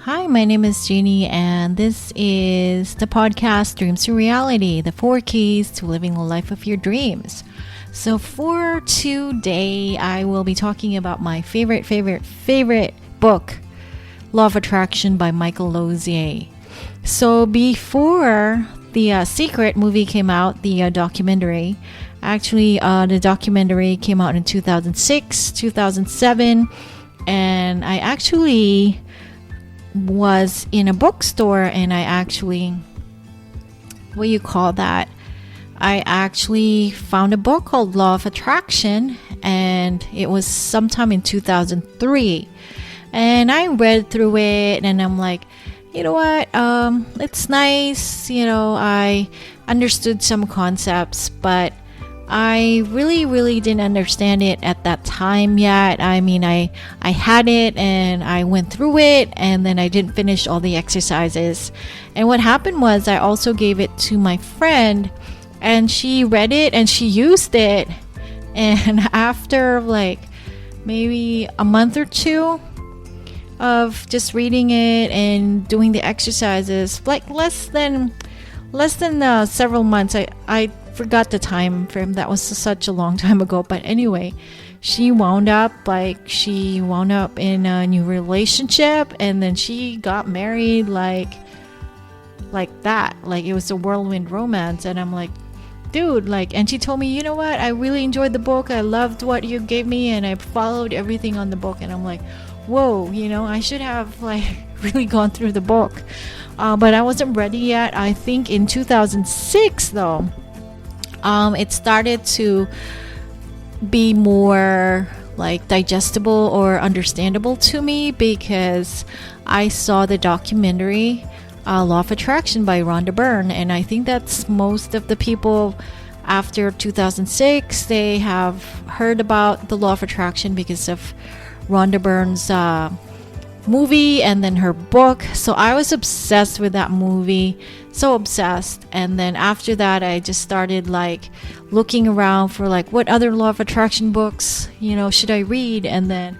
Hi, my name is Jeannie, and this is the podcast Dreams to Reality, the 4 keys to living the life of your dreams. So for today, I will be talking about my favorite book, Law of Attraction by Michael Losier. So before the Secret movie came out, the documentary, the documentary came out in 2006, 2007, and I actually was in a bookstore and I actually found a book called Law of Attraction, and it was sometime in 2003, and I read through it and I'm like, you know what, it's nice, I understood some concepts, but I really didn't understand it at that time yet. I mean, I had it and I went through it, and then I didn't finish all the exercises. And what happened was I also gave it to my friend, and she read it and she used it. And after like maybe a month or two of just reading it and doing the exercises, like less than several months, I forgot the time frame. That was such a long time ago. But anyway, she wound up in a new relationship, and then she got married like that. Like it was a whirlwind romance. And I'm like, dude, and she told me, you know what, I really enjoyed the book. I loved what you gave me, and I followed everything on the book. And I'm like, whoa, I should have really gone through the book. But I wasn't ready yet. I think in 2006 though, it started to be more digestible or understandable to me, because I saw the documentary Law of Attraction by Rhonda Byrne, and I think that's most of the people after 2006, they have heard about the Law of Attraction because of Rhonda Byrne's movie and then her book. So I was obsessed with that movie, so obsessed. And then after that, I just started looking around for what other Law of Attraction books should I read. And then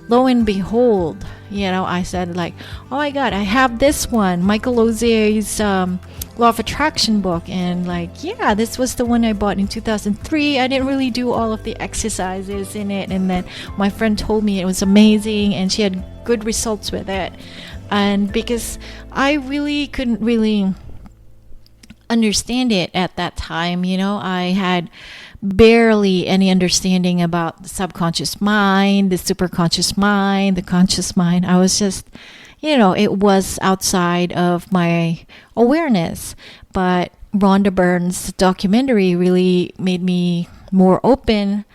lo and behold, I said oh my god, I have this one, Michael Losier's Law of Attraction book. And this was the one I bought in 2003. I didn't really do all of the exercises in it, and then my friend told me it was amazing and she had good results with it. And because I really couldn't really understand it at that time, I had barely any understanding about the subconscious mind, the superconscious mind, the conscious mind. I was just, it was outside of my awareness. But Rhonda Byrne's documentary really made me more open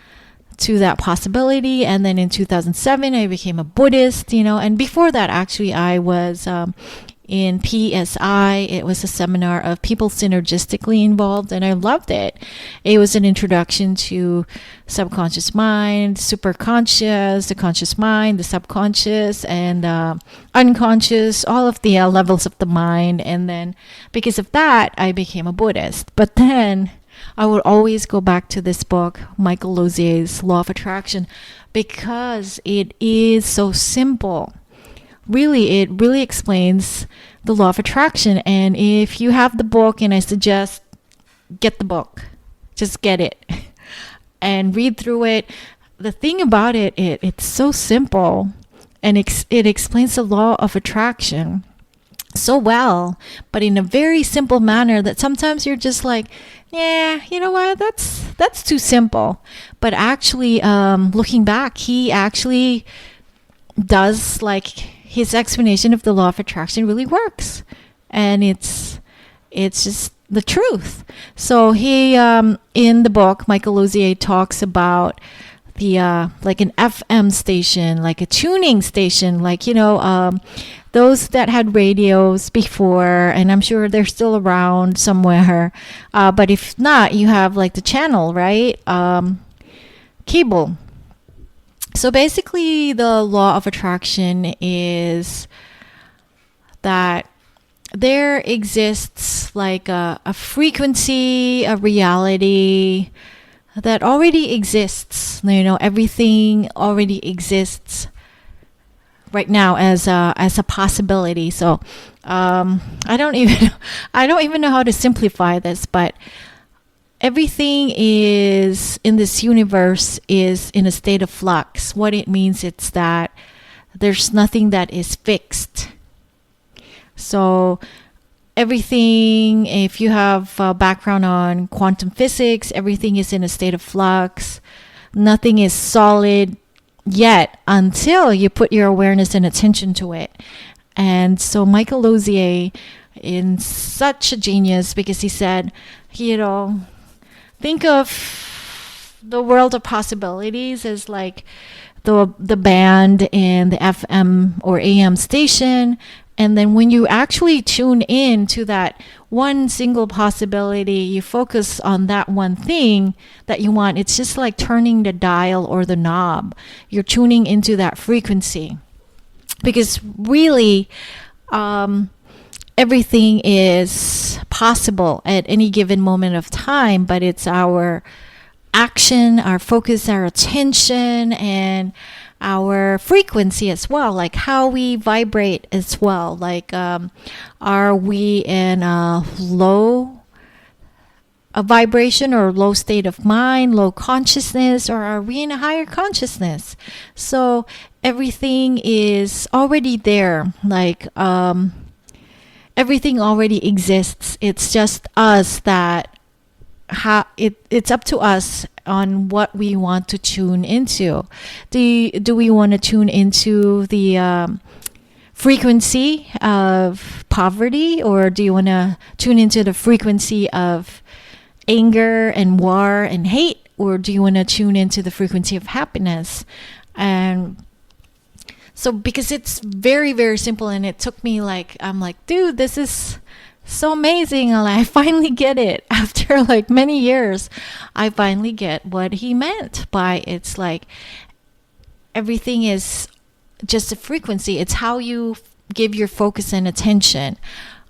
to that possibility. And then in 2007, I became a Buddhist, and before that, actually, I was in PSI. It was a seminar of people synergistically involved, and I loved it. It was an introduction to subconscious mind, superconscious, the conscious mind, the subconscious, and unconscious, all of the levels of the mind. And then because of that, I became a Buddhist. But then I would always go back to this book, Michael Losier's Law of Attraction, because it is so simple. Really, it really explains the Law of Attraction. And if you have the book, and I suggest get the book, just get it and read through it. The thing about it's so simple, and it explains the Law of Attraction so well, but in a very simple manner that sometimes you're just yeah, you know what, that's too simple. But actually, looking back, he actually does his explanation of the Law of Attraction really works, and it's just the truth. So he in the book, Michael Losier talks about the an FM station, a tuning station, those that had radios before, and I'm sure they're still around somewhere. But if not, you have the channel, right? Cable. So basically, the Law of Attraction is that there exists a frequency, a reality that already exists. Everything already exists right now as a possibility. So I don't even know how to simplify this, but everything is in this universe is in a state of flux. What it means, it's that there's nothing that is fixed. So everything, if you have a background on quantum physics, everything is in a state of flux. Nothing is solid yet until you put your awareness and attention to it. And so Michael Losier is such a genius, because he said, think of the world of possibilities as like the band and the FM or AM station. And then when you actually tune in to that one single possibility, you focus on that one thing that you want. It's just like turning the dial or the knob. You're tuning into that frequency. Because really, everything is possible at any given moment of time, but it's our action, our focus, our attention, and our frequency as well, like how we vibrate as well. Like, are we in a vibration or low state of mind, low consciousness, or are we in a higher consciousness? So everything is already there. Like, everything already exists. It's just us that it's up to us on what we want to tune into. Do we want to tune into the frequency of poverty, or do you want to tune into the frequency of anger and war and hate, or do you want to tune into the frequency of happiness? And so, because it's very, very simple, and it took me I'm like, dude, this is so amazing. I finally get it. After like many years, I finally get what he meant by it's like everything is just a frequency. It's how you give your focus and attention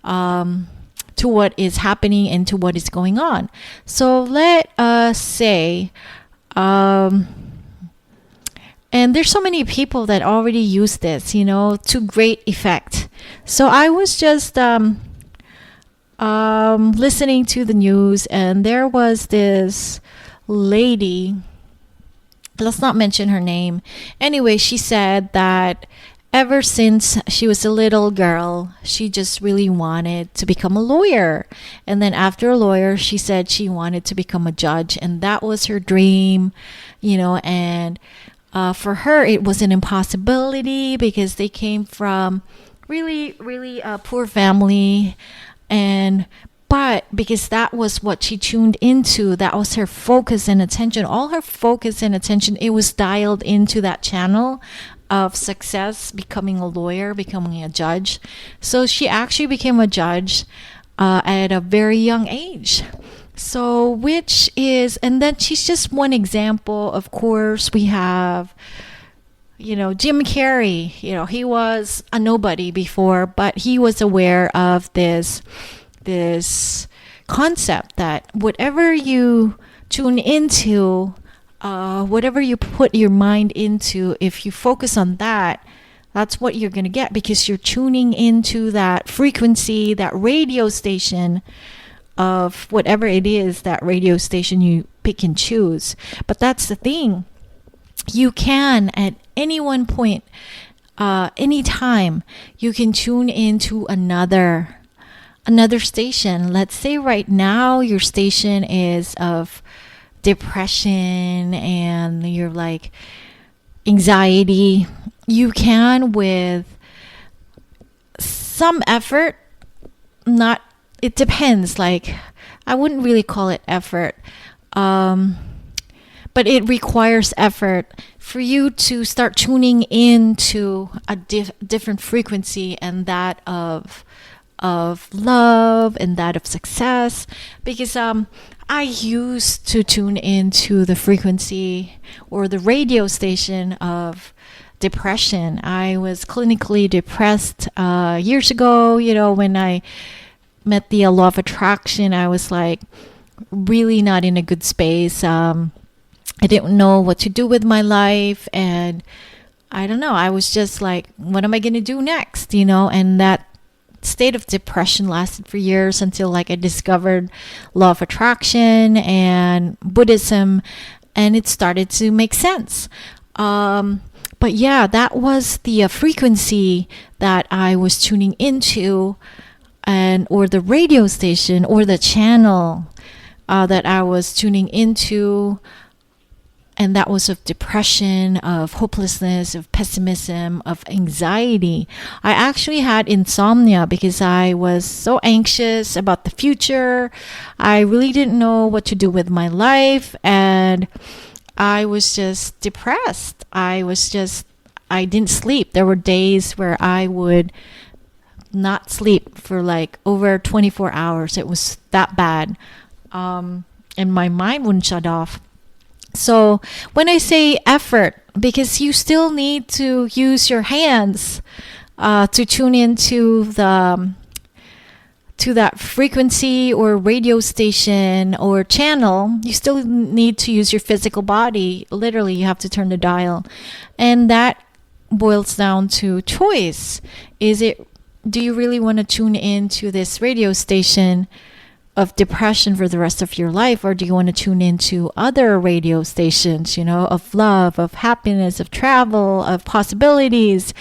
to what is happening and to what is going on. So let us say, and there's so many people that already use this, to great effect. So I was just listening to the news, and there was this lady, let's not mention her name. Anyway, she said that ever since she was a little girl, she just really wanted to become a lawyer. And then after a lawyer, she said she wanted to become a judge, and that was her dream, and for her, it was an impossibility because they came from really, really poor family. But because that was what she tuned into, that was her focus and attention, all her focus and attention, it was dialed into that channel of success, becoming a lawyer, becoming a judge. So she actually became a judge at a very young age. So and then she's just one example. Of course, we have, Jim Carrey. He was a nobody before, but he was aware of this concept that whatever you tune into, whatever you put your mind into, if you focus on that, that's what you're going to get, because you're tuning into that frequency, that radio station of whatever it is, that radio station you pick and choose. But that's the thing. You can, at any one point, any time, you can tune into another station. Let's say right now your station is of depression and you're like anxiety. You can, with some effort, it depends. Like, I wouldn't really call it effort, but it requires effort for you to start tuning into a different frequency, and that of love and that of success. Because I used to tune into the frequency or the radio station of depression. I was clinically depressed years ago. When I met the law of attraction, I was like really not in a good space. I didn't know what to do with my life, and I don't know. I was just like, what am I going to do next? And that state of depression lasted for years until like I discovered law of attraction and Buddhism, and it started to make sense. But yeah, that was the frequency that I was tuning into, or the radio station or the channel that I was tuning into. And that was of depression, of hopelessness, of pessimism, of anxiety. I actually had insomnia because I was so anxious about the future. I really didn't know what to do with my life. And I was just depressed. I didn't sleep. There were days where I would not sleep for like over 24 hours. It was that bad. And my mind wouldn't shut off. So when I say effort, because you still need to use your hands to tune into to that frequency or radio station or channel, you still need to use your physical body. Literally, you have to turn the dial. And that boils down to choice. Do you really want to tune into this radio station of depression for the rest of your life, or do you want to tune into other radio stations, of love, of happiness, of travel, of possibilities?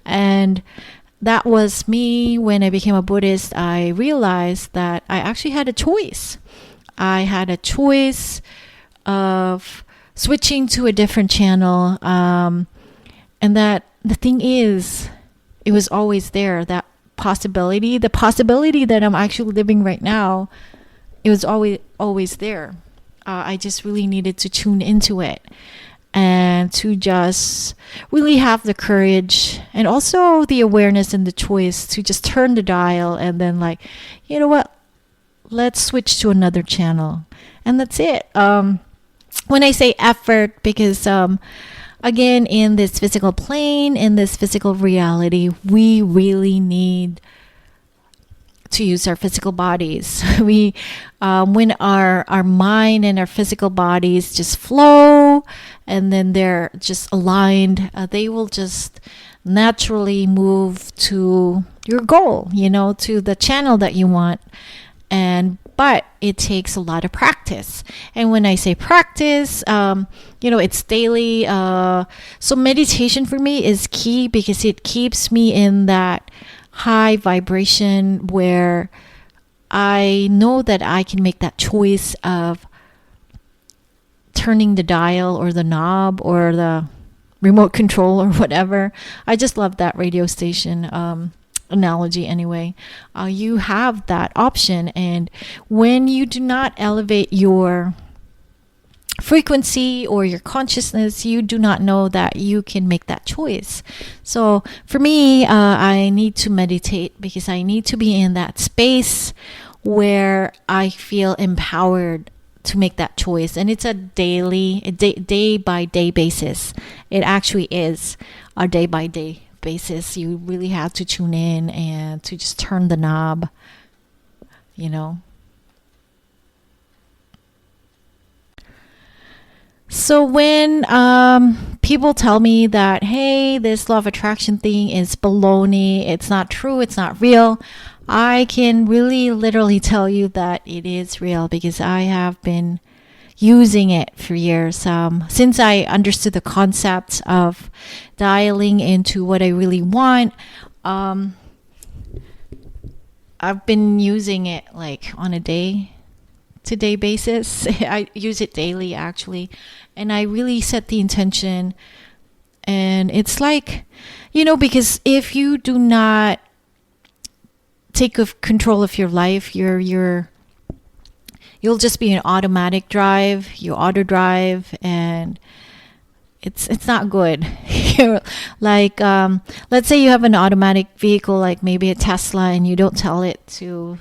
And that was me. When I became a Buddhist, I realized that I actually had a choice. I had a choice of switching to a different channel, and that the thing is, it was always there, that possibility, the possibility that I'm actually living right now. It was always there. I just really needed to tune into it and to just really have the courage and also the awareness and the choice to just turn the dial and then like, you know what, let's switch to another channel. And that's it. When I say effort, because again, in this physical plane, in this physical reality, we really need to use our physical bodies. When our mind and our physical bodies just flow, and then they're just aligned, they will just naturally move to your goal, to the channel that you want. But it takes a lot of practice. And when I say practice, it's daily. So meditation for me is key because it keeps me in that high vibration where I know that I can make that choice of turning the dial or the knob or the remote control or whatever. I just love that radio station analogy anyway. You have that option, and when you do not elevate your frequency or your consciousness, you do not know that you can make that choice. So for me, I need to meditate because I need to be in that space where I feel empowered to make that choice. And it's a day by day basis. It actually is a day by day basis. You really have to tune in and to just turn the knob, So when people tell me that, hey, this law of attraction thing is baloney, it's not true, it's not real, I can really literally tell you that it is real because I have been using it for years. Since I understood the concept of dialing into what I really want, I've been using it like on a day-to-day basis. I use it daily actually, and I really set the intention. And it's like, because if you do not take control of your life, you'll just be an automatic drive. You auto drive, and it's not good. Like let's say you have an automatic vehicle, like maybe a Tesla, and you don't tell it to,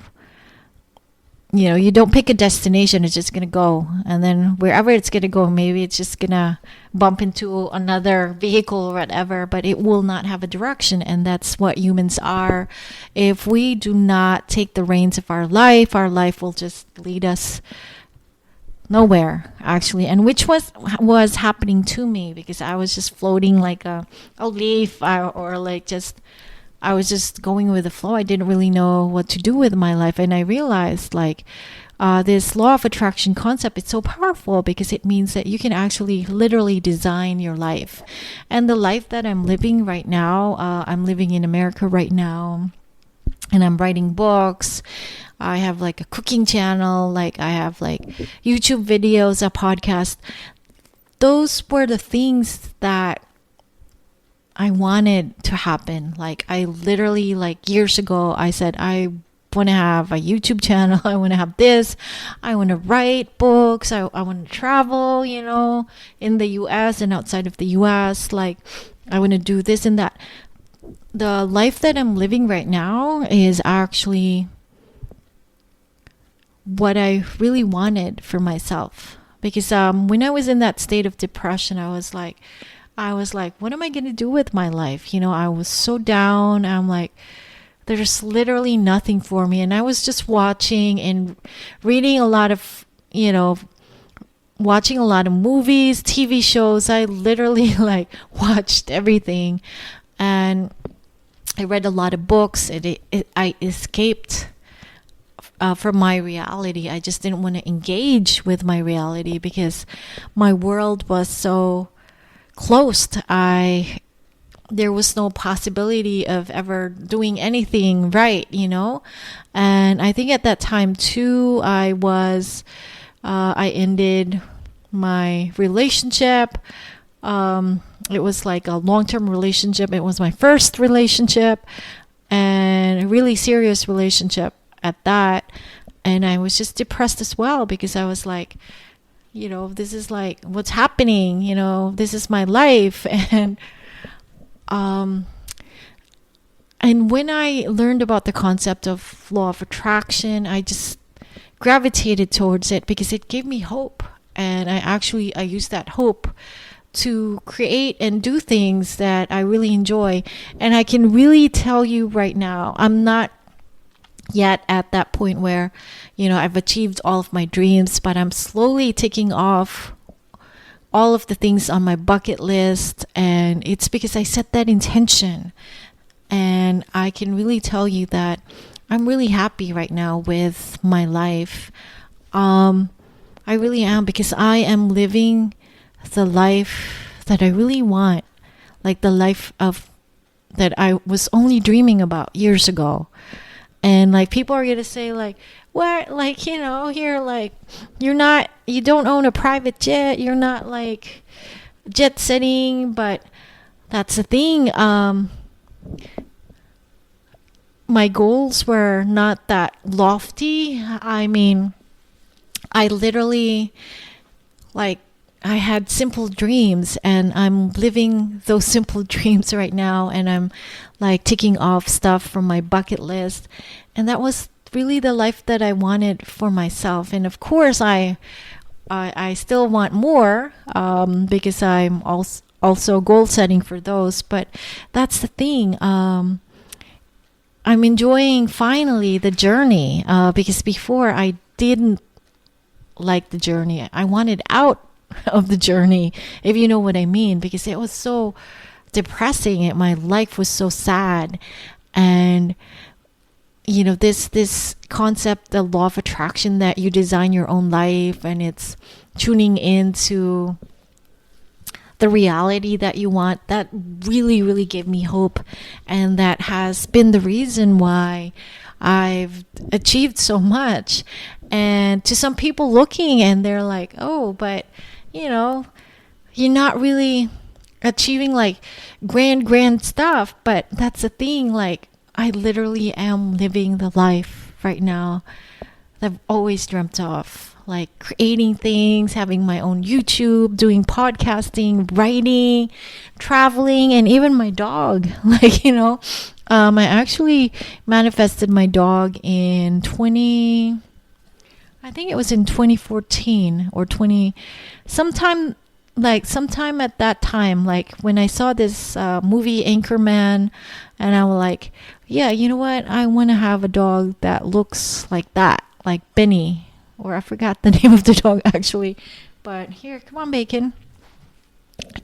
you don't pick a destination, it's just going to go. And then wherever it's going to go, maybe it's just going to bump into another vehicle or whatever, but it will not have a direction. And that's what humans are. If we do not take the reins of our life will just lead us nowhere actually, and which was happening to me because I was just floating like a leaf, or like just I was just going with the flow. I didn't really know what to do with my life, and I realized like this law of attraction concept is so powerful because it means that you can actually literally design your life. And the life that I'm living right now, I'm living in America right now, and I'm writing books. I have like a cooking channel, like I have like YouTube videos, a podcast. Those were the things that I wanted to happen. Like I literally, like years ago, I said, I want to have a YouTube channel. I want to have this. I want to write books. I want to travel, in the US and outside of the US. Like I want to do this and that. The life that I'm living right now is actually what I really wanted for myself. Because when I was in that state of depression, I was like, what am I going to do with my life? I was so down. I'm like, there's literally nothing for me. And I was just watching and reading a lot of, watching a lot of movies, TV shows. I literally like watched everything. And I read a lot of books. I escaped from my reality. I just didn't want to engage with my reality because my world was so closed. There was no possibility of ever doing anything right, And I think at that time too, I ended my relationship. It was like a long-term relationship. It was my first relationship and a really serious relationship at that. And I was just depressed as well because I was like, this is like what's happening, this is my life. And when I learned about the concept of law of attraction, I just gravitated towards it because it gave me hope. And I used that hope to create and do things that I really enjoy. And I can really tell you right now, I'm not yet at that point where, I've achieved all of my dreams, but I'm slowly ticking off all of the things on my bucket list. And it's because I set that intention. And I can really tell you that I'm really happy right now with my life. I really am, because I am living the life that I really want, like the life that I was only dreaming about years ago. And like people are gonna say like, what, like, here, like you don't own a private jet, you're not like jet setting, but that's the thing. My goals were not that lofty. I mean, I literally, like, I had simple dreams, and I'm living those simple dreams right now, and I'm like ticking off stuff from my bucket list. And that was really the life that I wanted for myself. And of course, I still want more, because I'm also goal setting for those. But that's the thing. I'm enjoying finally the journey, because before I didn't like the journey. I wanted out of the journey, if you know what I mean, because it was so depressing. My life was so sad. And this concept, the law of attraction, that you design your own life, and it's tuning into the reality that you want, that really, really gave me hope. And that has been the reason why I've achieved so much. And to some people looking, and they're like, oh, but you're not really achieving like grand stuff. But that's the thing, like, I literally am living the life right now that I've always dreamt of, like creating things, having my own YouTube, doing podcasting, writing, traveling, and even my dog. Like, I actually manifested my dog in I think it was in 2014 or sometime at that time, like when I saw this movie Anchorman, and I was like, yeah, you know what? I want to have a dog that looks like that, like Benny, or I forgot the name of the dog actually. But here, come on, Bacon.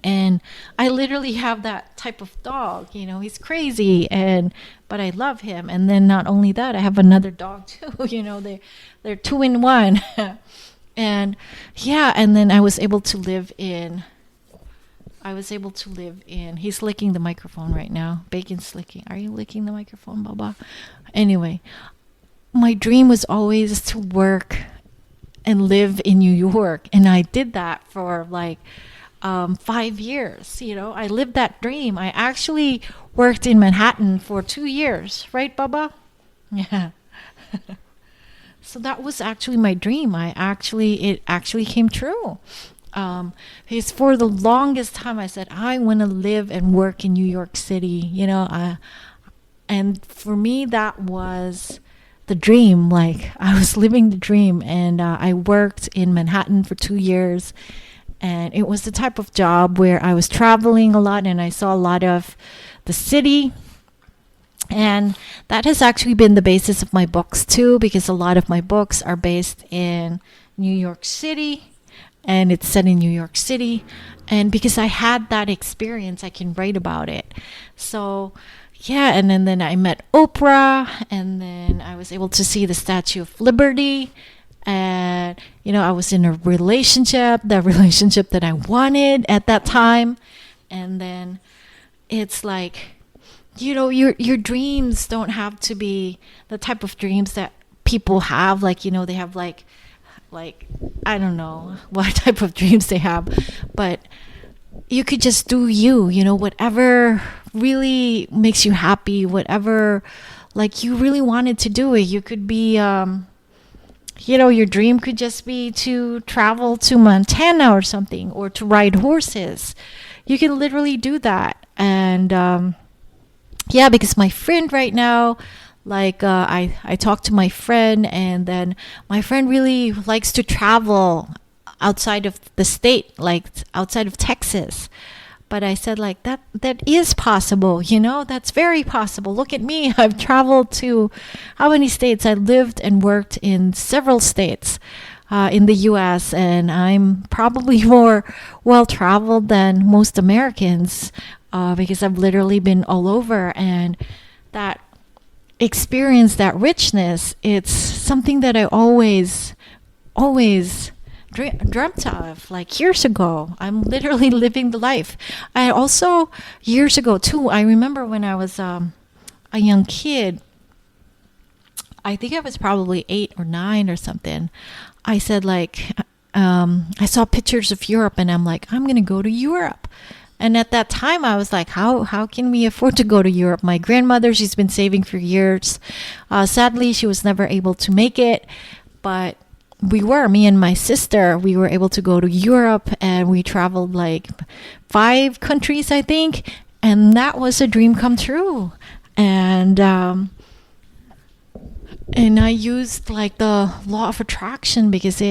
And I literally have that type of dog. He's crazy, but I love him. And then not only that, I have another dog too. They're two in one. And yeah, and then I was able to live in. He's licking the microphone right now. Bacon's licking. Are you licking the microphone, Baba? Anyway, my dream was always to work and live in New York, and I did that for 5 years. I lived that dream. I actually worked in Manhattan for 2 years, right, Baba? Yeah. So that was actually my dream. It actually came true. Because for the longest time I said I want to live and work in New York City. And for me that was the dream. I was living the dream, and I worked in Manhattan for 2 years. And it was the type of job where I was traveling a lot and I saw a lot of the city. And that has actually been the basis of my books too, because a lot of my books are based in New York City, and it's set in New York City. And because I had that experience, I can write about it. So yeah, and then I met Oprah, and then I was able to see the Statue of Liberty. And I was in a relationship, the relationship that I wanted at that time. And then it's your dreams don't have to be the type of dreams that people have. They have I don't know what type of dreams they have, but you could just do whatever really makes you happy, whatever you really wanted to do it. You could be your dream could just be to travel to Montana or something, or to ride horses. You can literally do that. And yeah, because my friend right now, I talked to my friend, and then my friend really likes to travel outside of the state, outside of Texas. But I said that is possible, that's very possible. Look at me. I've traveled to how many states? I lived and worked in several states in the US, and I'm probably more well-traveled than most Americans because I've literally been all over. And that experience, that richness, it's something that I always dreamt of years ago. I'm literally living the life. I also, years ago too, I remember when I was a young kid, I think I was probably 8 or 9 or something. I said I saw pictures of Europe, and I'm I'm going to go to Europe. And at that time I was how can we afford to go to Europe? My grandmother, she's been saving for years. Sadly, she was never able to make it, but me and my sister, we were able to go to Europe, and we traveled 5 countries, I think. And that was a dream come true. And I used the law of attraction, because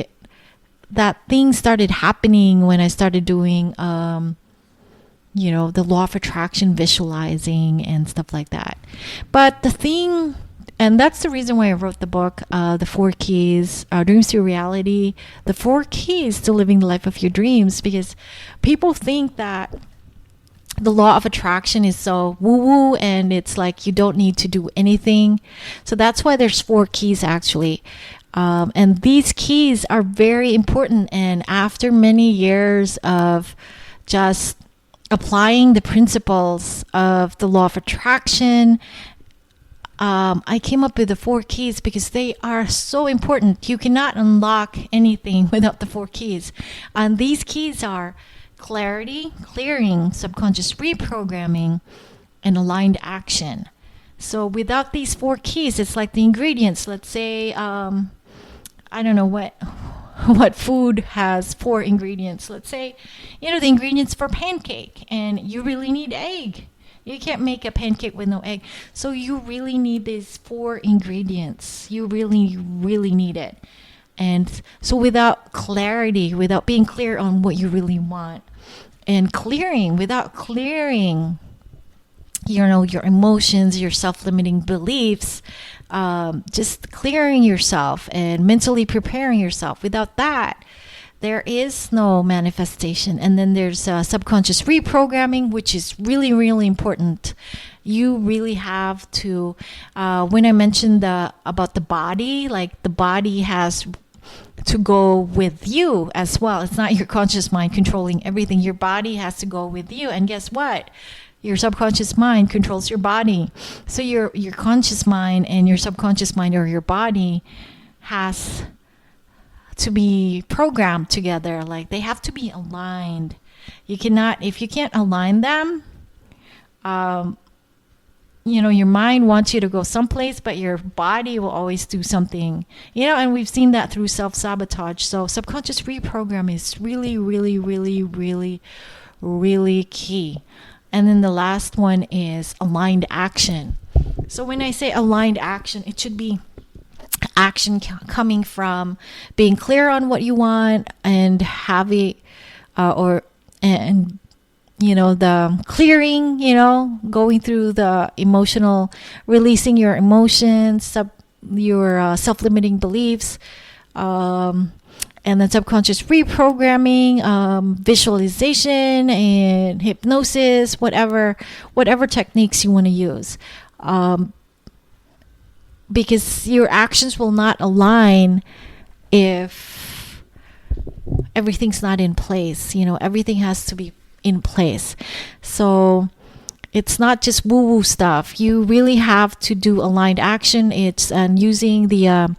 that thing started happening when I started doing, the law of attraction, visualizing and stuff like that. But the thing, and that's the reason why I wrote the book, The 4 Keys, Dreams to Reality, the 4 Keys to Living the Life of Your Dreams, because people think that the law of attraction is so woo-woo, and it's you don't need to do anything. So that's why there's 4 keys actually. And these keys are very important. And after many years of just applying the principles of the law of attraction, I came up with the 4 keys because they are so important. You cannot unlock anything without the 4 keys. And these keys are clarity, clearing, subconscious reprogramming, and aligned action. So without these 4 keys, it's like the ingredients. Let's say, I don't know what food has 4 ingredients. Let's say, the ingredients for pancake, and you really need egg. You can't make a pancake with no egg. So you really need these 4 ingredients. You really, really need it. And so without clarity, without being clear on what you really want, and without clearing your emotions, your self-limiting beliefs, just clearing yourself and mentally preparing yourself. Without that, there is no manifestation. And then there's subconscious reprogramming, which is really, really important. You really have to, when I mentioned about the body, like the body has to go with you as well. It's not your conscious mind controlling everything. Your body has to go with you. And guess what? Your subconscious mind controls your body. So your conscious mind and your subconscious mind, or your body, has to be programmed together. Like they have to be aligned. If you can't align them, your mind wants you to go someplace, but your body will always do something, and we've seen that through self-sabotage. So subconscious reprogram is really, really, really, really, really key. And then the last one is aligned action. So when I say aligned action, it should be action coming from being clear on what you want and having, the clearing, going through the emotional, releasing your emotions, your self-limiting beliefs, and then subconscious reprogramming, visualization and hypnosis, whatever techniques you want to use. Because your actions will not align if everything's not in place. Everything has to be in place. So it's not just woo-woo stuff. You really have to do aligned action. It's using the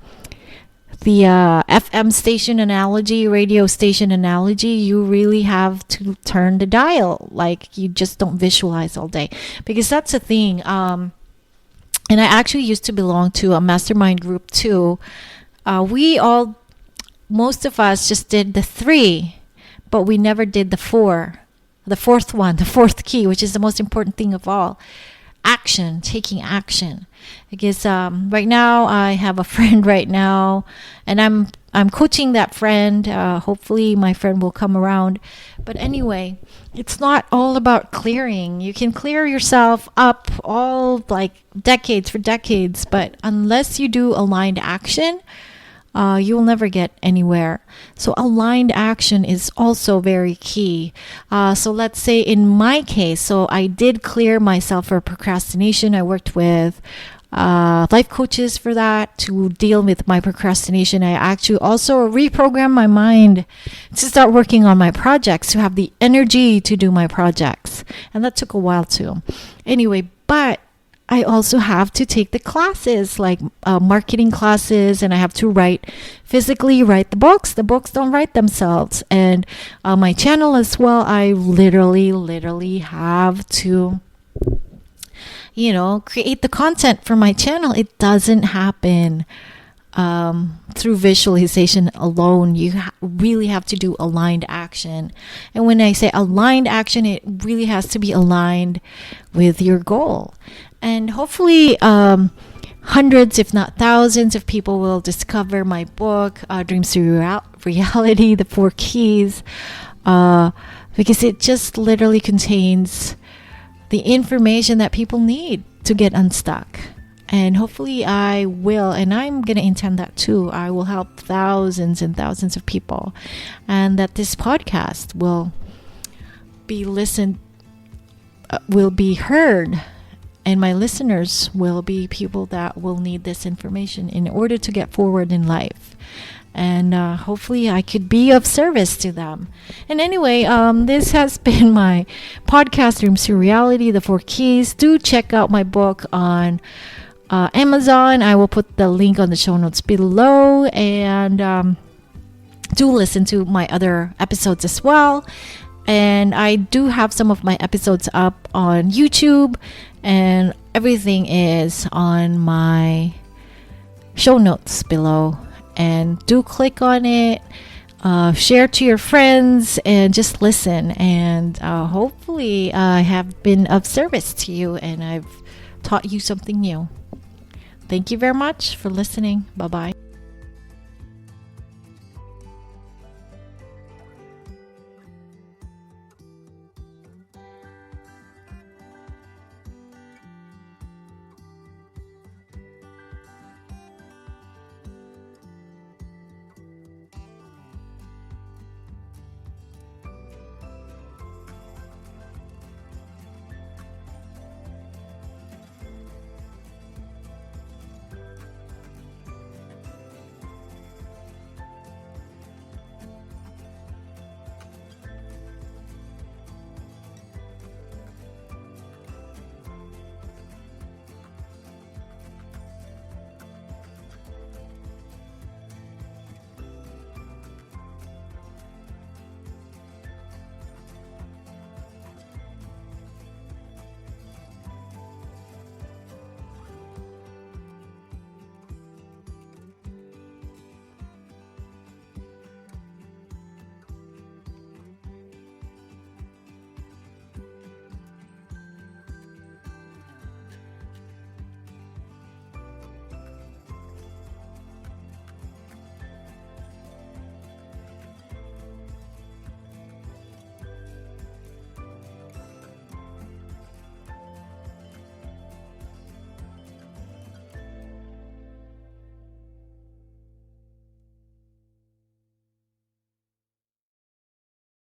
FM station analogy, radio station analogy. You really have to turn the dial. Like you just don't visualize all day, because that's the thing. And I actually used to belong to a mastermind group too. Most of us just did the 3, but we never did the 4. The fourth one, the fourth key, which is the most important thing of all. Action, taking action. Because right now I have a friend right now, and I'm coaching that friend. Hopefully my friend will come around. But anyway, it's not all about clearing. You can clear yourself up all decades, but unless you do aligned action, you will never get anywhere. So aligned action is also very key. So let's say in my case, so I did clear myself for procrastination. I worked with life coaches for that, to deal with my procrastination. I actually also reprogrammed my mind to start working on my projects, to have the energy to do my projects. And that took a while too. Anyway, but I also have to take the classes, like marketing classes, and I have to physically write the books. The books don't write themselves. And my channel as well, I literally have to, create the content for my channel. It doesn't happen through visualization alone. You really have to do aligned action. And when I say aligned action, it really has to be aligned with your goal. And hopefully hundreds, if not thousands of people will discover my book, Dreams to Reality, the 4 Keys, because it just literally contains the information that people need to get unstuck. And hopefully I will, and I'm going to intend that too. I will help thousands and thousands of people, and that this podcast will be heard, and my listeners will be people that will need this information in order to get forward in life. And hopefully I could be of service to them. And anyway, this has been my podcast, Dreams to Reality, the 4 Keys. Do check out my book on Amazon. I will put the link on the show notes below. And do listen to my other episodes as well. And I do have some of my episodes up on YouTube. And everything is on my show notes below. And do click on it, share to your friends, and just listen. And hopefully I have been of service to you, and I've taught you something new. Thank you very much for listening. Bye-bye.